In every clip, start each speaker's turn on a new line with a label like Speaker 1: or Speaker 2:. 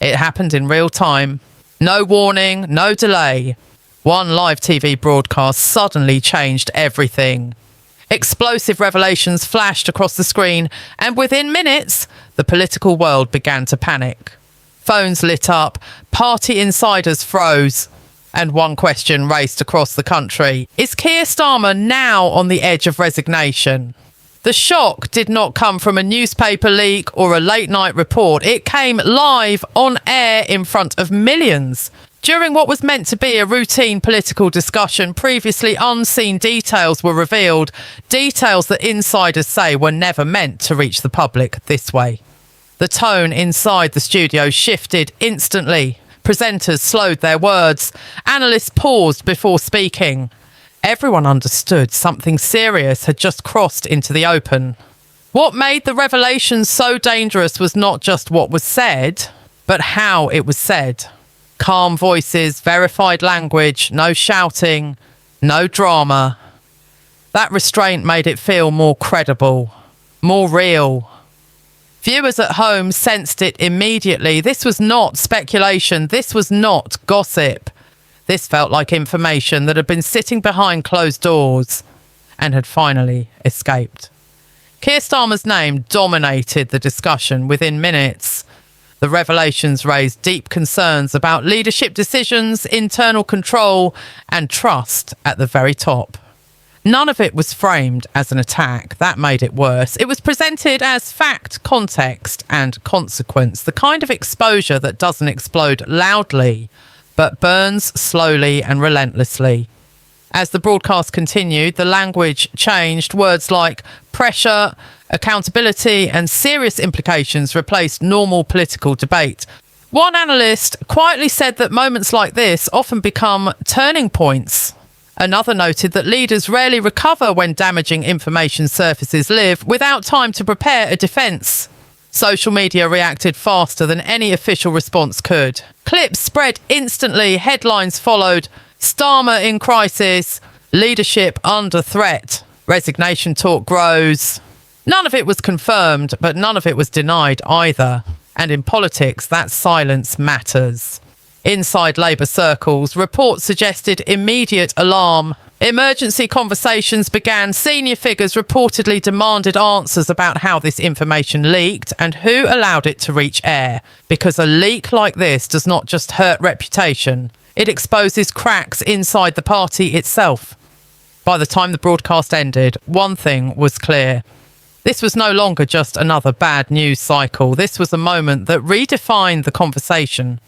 Speaker 1: It happened in real time. No warning, no delay. One live TV broadcast suddenly changed everything. Explosive revelations flashed across the screen, and within minutes, the political world began to panic. Phones lit up, party insiders froze, and one question raced across the country. Is Keir Starmer now on the edge of resignation? The shock did not come from a newspaper leak or a late-night report. It came live on air in front of millions. During what was meant to be a routine political discussion, previously unseen details were revealed, details that insiders say were never meant to reach the public this way. The tone inside the studio shifted instantly. Presenters slowed their words. Analysts paused before speaking. Everyone understood something serious had just crossed into the open. What made the revelations so dangerous was not just what was said, but how it was said. Calm voices, verified language, no shouting, no drama. That restraint made it feel more credible, more real. Viewers at home sensed it immediately. This was not speculation. This was not gossip. This felt like information that had been sitting behind closed doors and had finally escaped. Keir Starmer's name dominated the discussion within minutes. The revelations raised deep concerns about leadership decisions, internal control, and trust at the very top. None of it was framed as an attack. That made it worse. It was presented as fact, context, and consequence, the kind of exposure that doesn't explode loudly, but burns slowly and relentlessly. As the broadcast continued, the language changed. Words like pressure, accountability, and serious implications replaced normal political debate. One analyst quietly said that moments like this often become turning points. Another noted that leaders rarely recover when damaging information surfaces live without time to prepare a defence. Social media reacted faster than any official response could. Clips spread instantly, headlines followed. Starmer in crisis, leadership under threat, resignation talk grows. None of it was confirmed, but none of it was denied either. And in politics, that silence matters. Inside Labour circles, reports suggested immediate alarm. Emergency conversations began. Senior figures reportedly demanded answers about how this information leaked and who allowed it to reach air. Because a leak like this does not just hurt reputation, it exposes cracks inside the party itself. By the time the broadcast ended, one thing was clear. This was no longer just another bad news cycle. This was a moment that redefined the conversation.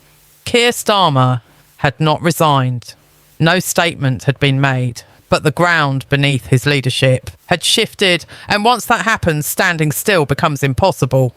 Speaker 1: Keir Starmer had not resigned. No statement had been made, but the ground beneath his leadership had shifted, and once that happens, standing still becomes impossible.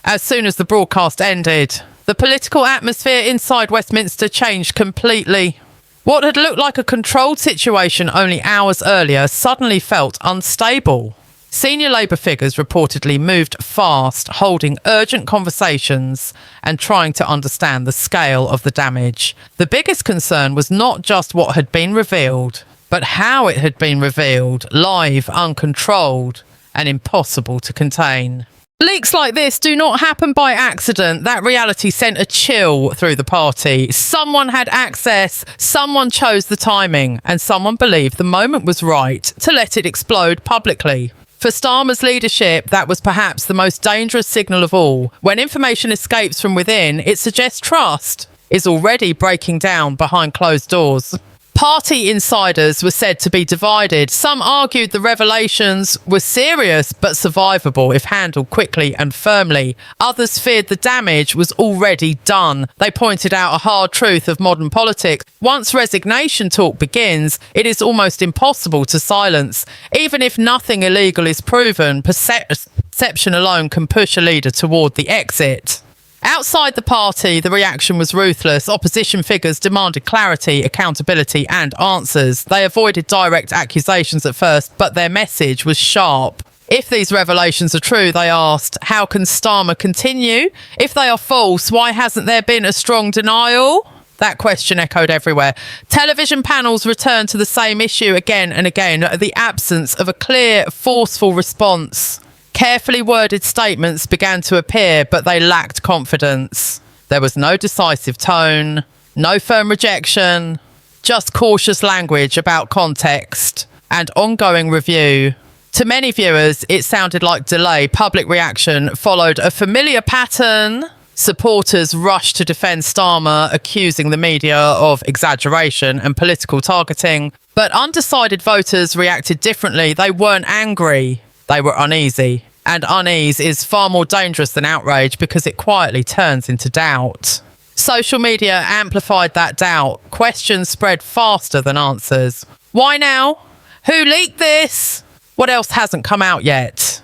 Speaker 1: As soon as the broadcast ended, the political atmosphere inside Westminster changed completely. What had looked like a controlled situation only hours earlier suddenly felt unstable. Senior Labour figures reportedly moved fast, holding urgent conversations and trying to understand the scale of the damage. The biggest concern was not just what had been revealed, but how it had been revealed, live, uncontrolled, and impossible to contain. Leaks like this do not happen by accident. That reality sent a chill through the party. Someone had access, someone chose the timing, and someone believed the moment was right to let it explode publicly. For Starmer's leadership, that was perhaps the most dangerous signal of all. When information escapes from within, it suggests trust is already breaking down behind closed doors. Party insiders were said to be divided. Some argued the revelations were serious but survivable if handled quickly and firmly. Others feared the damage was already done. They pointed out a hard truth of modern politics. Once resignation talk begins, it is almost impossible to silence. Even if nothing illegal is proven, perception alone can push a leader toward the exit. Outside the party, the reaction was ruthless. Opposition figures demanded clarity, accountability, and answers. They avoided direct accusations at first, but their message was sharp. If these revelations are true, they asked, how can Starmer continue? If they are false, why hasn't there been a strong denial? That question echoed everywhere. Television panels returned to the same issue again and again, the absence of a clear, forceful response. Carefully worded statements began to appear, but they lacked confidence. There was no decisive tone, no firm rejection, just cautious language about context and ongoing review. To many viewers, it sounded like delay. Public reaction followed a familiar pattern. Supporters rushed to defend Starmer, accusing the media of exaggeration and political targeting. But undecided voters reacted differently. They weren't angry. They were uneasy. And unease is far more dangerous than outrage because it quietly turns into doubt. Social media amplified that doubt. Questions spread faster than answers. Why now? Who leaked this? What else hasn't come out yet?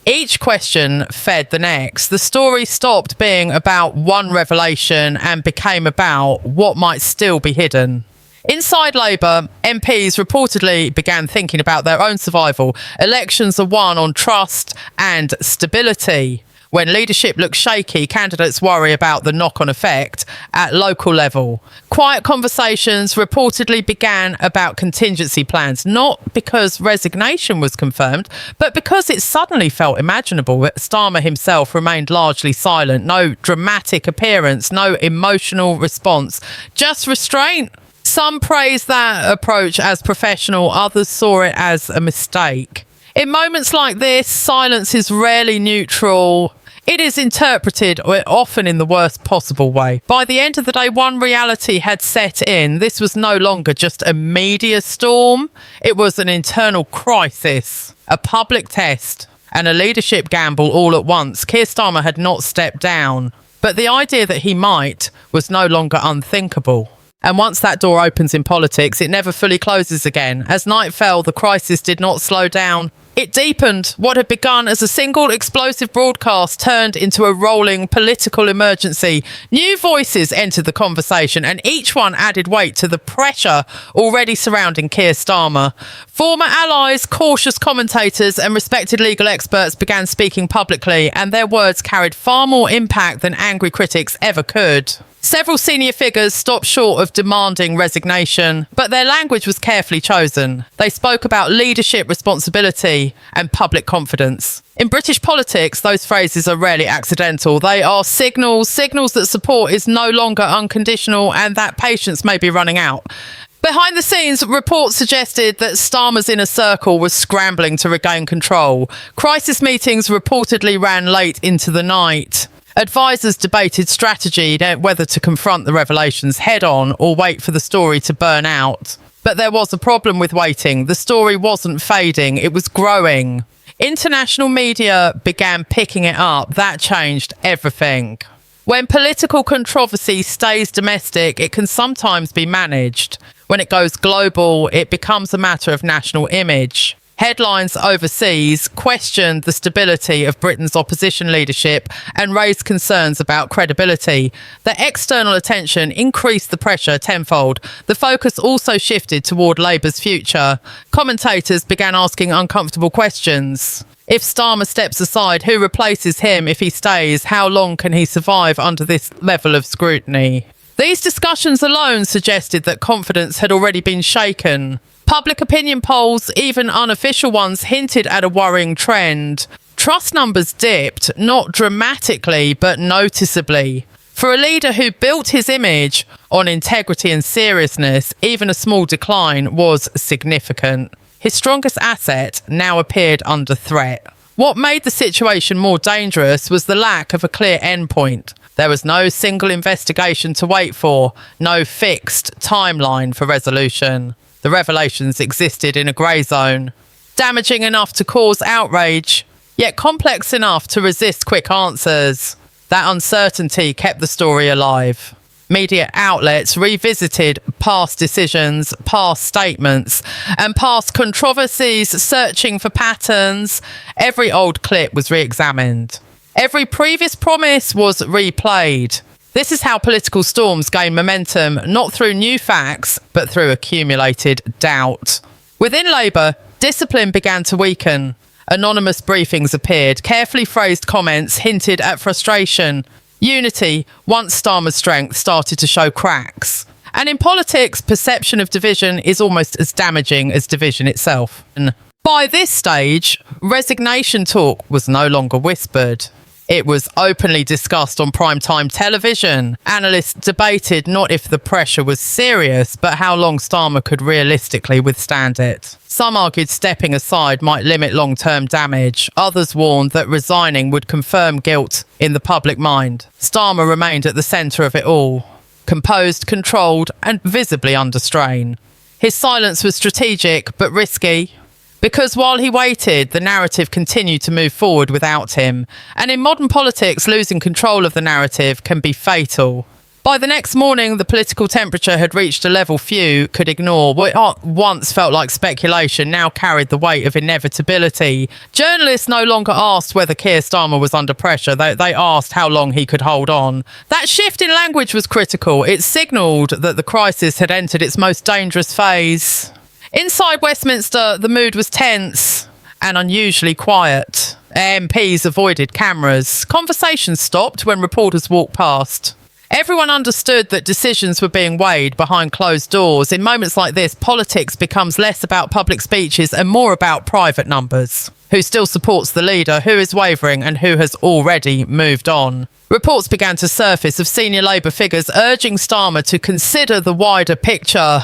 Speaker 1: Each question fed the next. The story stopped being about one revelation and became about what might still be hidden. Inside Labour, MPs reportedly began thinking about their own survival. Elections are won on trust and stability. When leadership looks shaky, candidates worry about the knock-on effect at local level. Quiet conversations reportedly began about contingency plans, not because resignation was confirmed, but because it suddenly felt imaginable. Starmer himself remained largely silent. No dramatic appearance, no emotional response, just restraint. Some praised that approach as professional, others saw it as a mistake. In moments like this, silence is rarely neutral. It is interpreted often in the worst possible way. By the end of the day, one reality had set in. This was no longer just a media storm. It was an internal crisis, a public test, and a leadership gamble all at once. Keir Starmer had not stepped down, but the idea that he might was no longer unthinkable. And once that door opens in politics, it never fully closes again. As night fell, the crisis did not slow down. It deepened. What had begun as a single explosive broadcast turned into a rolling political emergency. New voices entered the conversation, and each one added weight to the pressure already surrounding Keir Starmer. Former allies, cautious commentators, and respected legal experts began speaking publicly, and their words carried far more impact than angry critics ever could. Several senior figures stopped short of demanding resignation, but their language was carefully chosen. They spoke about leadership responsibility and public confidence. In British politics, those phrases are rarely accidental. They are signals that support is no longer unconditional and that patience may be running out. Behind the scenes, reports suggested that Starmer's inner circle was scrambling to regain control. Crisis meetings reportedly ran late into the night. Advisors debated strategy, whether to confront the revelations head-on or wait for the story to burn out. But there was a problem with waiting. The story wasn't fading, it was growing. International media began picking it up. That changed everything. When political controversy stays domestic, it can sometimes be managed. When it goes global, it becomes a matter of national image. Headlines overseas questioned the stability of Britain's opposition leadership and raised concerns about credibility. The external attention increased the pressure tenfold. The focus also shifted toward Labour's future. Commentators began asking uncomfortable questions. If Starmer steps aside, who replaces him if he stays? How long can he survive under this level of scrutiny? These discussions alone suggested that confidence had already been shaken. Public opinion polls, even unofficial ones, hinted at a worrying trend. Trust numbers dipped, not dramatically, but noticeably. For a leader who built his image on integrity and seriousness, even a small decline was significant. His strongest asset now appeared under threat. What made the situation more dangerous was the lack of a clear endpoint. There was no single investigation to wait for, no fixed timeline for resolution. The revelations existed in a grey zone, damaging enough to cause outrage, yet complex enough to resist quick answers. That uncertainty kept the story alive. Media outlets revisited past decisions, past statements, and past controversies, searching for patterns. Every old clip was re-examined. Every previous promise was replayed. This is how political storms gain momentum, not through new facts, but through accumulated doubt. Within Labour, discipline began to weaken. Anonymous briefings appeared. Carefully phrased comments hinted at frustration. Unity, once Starmer's strength, started to show cracks. And in politics, perception of division is almost as damaging as division itself. And by this stage, resignation talk was no longer whispered. It was openly discussed on primetime television. Analysts debated not if the pressure was serious, but how long Starmer could realistically withstand it. Some argued stepping aside might limit long-term damage. Others warned that resigning would confirm guilt in the public mind. Starmer remained at the centre of it all, composed, controlled, and visibly under strain. His silence was strategic, but risky. Because while he waited, the narrative continued to move forward without him. And in modern politics, losing control of the narrative can be fatal. By the next morning, the political temperature had reached a level few could ignore. What once felt like speculation now carried the weight of inevitability. Journalists no longer asked whether Keir Starmer was under pressure. They asked how long he could hold on. That shift in language was critical. It signalled that the crisis had entered its most dangerous phase. Inside Westminster, the mood was tense and unusually quiet. MPs avoided cameras. Conversations stopped when reporters walked past. Everyone understood that decisions were being weighed behind closed doors. In moments like this, politics becomes less about public speeches and more about private numbers. Who still supports the leader, who is wavering, and who has already moved on. Reports began to surface of senior Labour figures urging Starmer to consider the wider picture.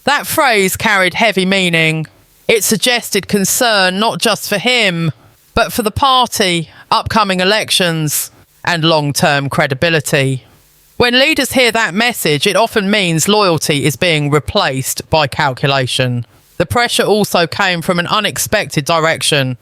Speaker 1: That phrase carried heavy meaning. It suggested concern not just for him, but for the party, upcoming elections, and long-term credibility. When leaders hear that message, it often means loyalty is being replaced by calculation. The pressure also came from an unexpected direction.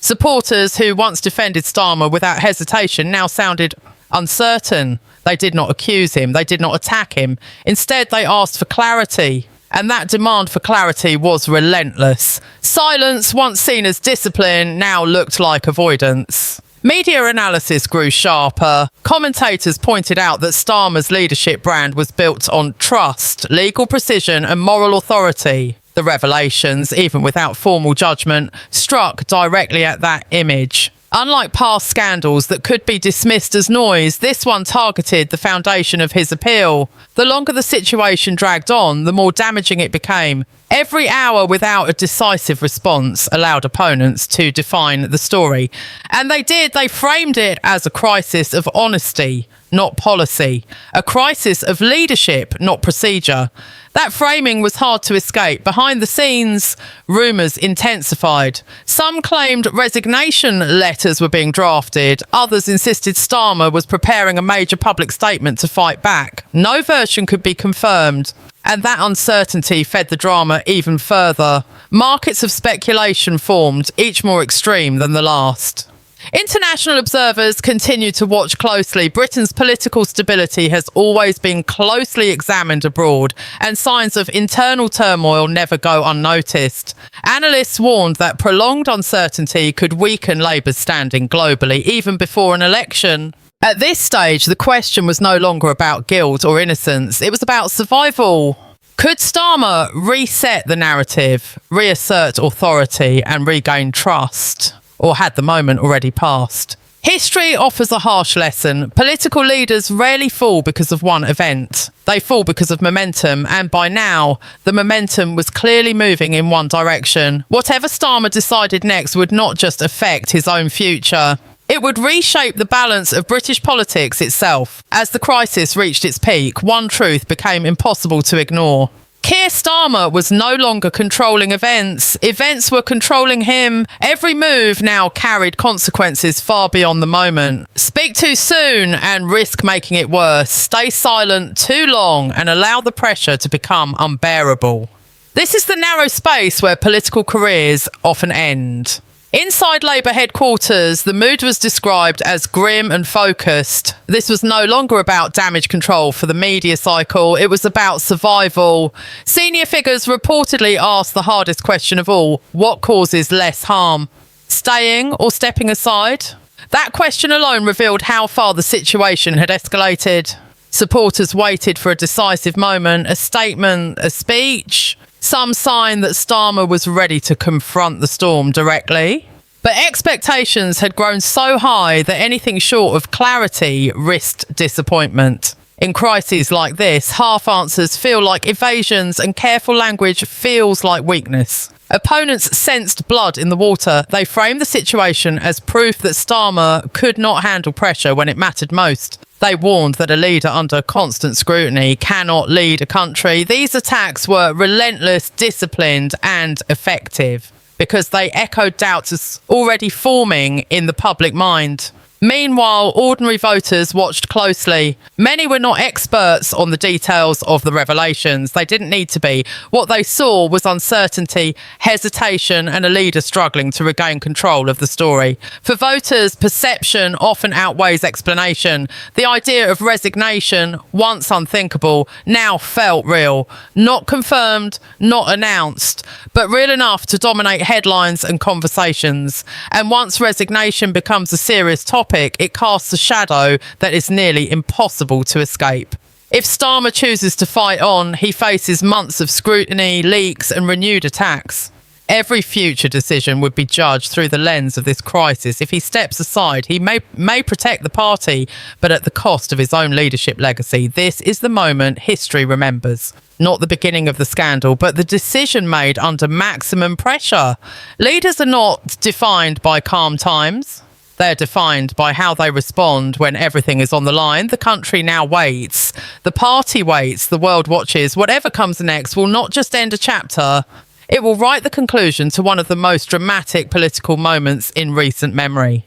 Speaker 1: Supporters who once defended Starmer without hesitation now sounded uncertain. They did not accuse him. They did not attack him. Instead, they asked for clarity. And that demand for clarity was relentless. Silence, once seen as discipline, now looked like avoidance. Media analysis grew sharper. Commentators pointed out that Starmer's leadership brand was built on trust, legal precision, and moral authority. The revelations, even without formal judgment, struck directly at that image. Unlike past scandals that could be dismissed as noise, this one targeted the foundation of his appeal. The longer the situation dragged on, the more damaging it became. Every hour without a decisive response allowed opponents to define the story. And they did. They framed it as a crisis of honesty, not policy. A crisis of leadership, not procedure. That framing was hard to escape. Behind the scenes, rumours intensified. Some claimed resignation letters were being drafted. Others insisted Starmer was preparing a major public statement to fight back. No version could be confirmed. And that uncertainty fed the drama even further. Markets of speculation formed, each more extreme than the last. International observers continue to watch closely. Britain's political stability has always been closely examined abroad, and signs of internal turmoil never go unnoticed. Analysts warned that prolonged uncertainty could weaken Labour's standing globally, even before an election. At this stage, the question was no longer about guilt or innocence. It was about survival. Could Starmer reset the narrative, reassert authority, and regain trust? Or had the moment already passed? History offers a harsh lesson. Political leaders rarely fall because of one event. They fall because of momentum, and by now, the momentum was clearly moving in one direction. Whatever Starmer decided next would not just affect his own future. It would reshape the balance of British politics itself. As the crisis reached its peak, one truth became impossible to ignore. Keir Starmer was no longer controlling events. Events were controlling him. Every move now carried consequences far beyond the moment. Speak too soon and risk making it worse. Stay silent too long and allow the pressure to become unbearable. This is the narrow space where political careers often end. Inside Labour headquarters, the mood was described as grim and focused. This was no longer about damage control for the media cycle, it was about survival. Senior figures reportedly asked the hardest question of all: what causes less harm? Staying or stepping aside? That question alone revealed how far the situation had escalated. Supporters waited for a decisive moment, a statement, a speech. Some sign that Starmer was ready to confront the storm directly. But expectations had grown so high that anything short of clarity risked disappointment. In crises like this, half answers feel like evasions and careful language feels like weakness. Opponents sensed blood in the water. They framed the situation as proof that Starmer could not handle pressure when it mattered most. They warned that a leader under constant scrutiny cannot lead a country. These attacks were relentless, disciplined, and effective because they echoed doubts already forming in the public mind. Meanwhile, ordinary voters watched closely. Many were not experts on the details of the revelations. They didn't need to be. What they saw was uncertainty, hesitation, and a leader struggling to regain control of the story. For voters, perception often outweighs explanation. The idea of resignation, once unthinkable, now felt real. Not confirmed, not announced, but real enough to dominate headlines and conversations. And once resignation becomes a serious topic, it casts a shadow that is nearly impossible to escape. If Starmer chooses to fight on, he faces months of scrutiny, leaks, and renewed attacks. Every future decision would be judged through the lens of this crisis. If he steps aside, he may protect the party, but at the cost of his own leadership legacy. This is the moment history remembers. Not the beginning of the scandal, but the decision made under maximum pressure. Leaders are not defined by calm times. They're defined by how they respond when everything is on the line. The country now waits. The party waits. The world watches. Whatever comes next will not just end a chapter. It will write the conclusion to one of the most dramatic political moments in recent memory.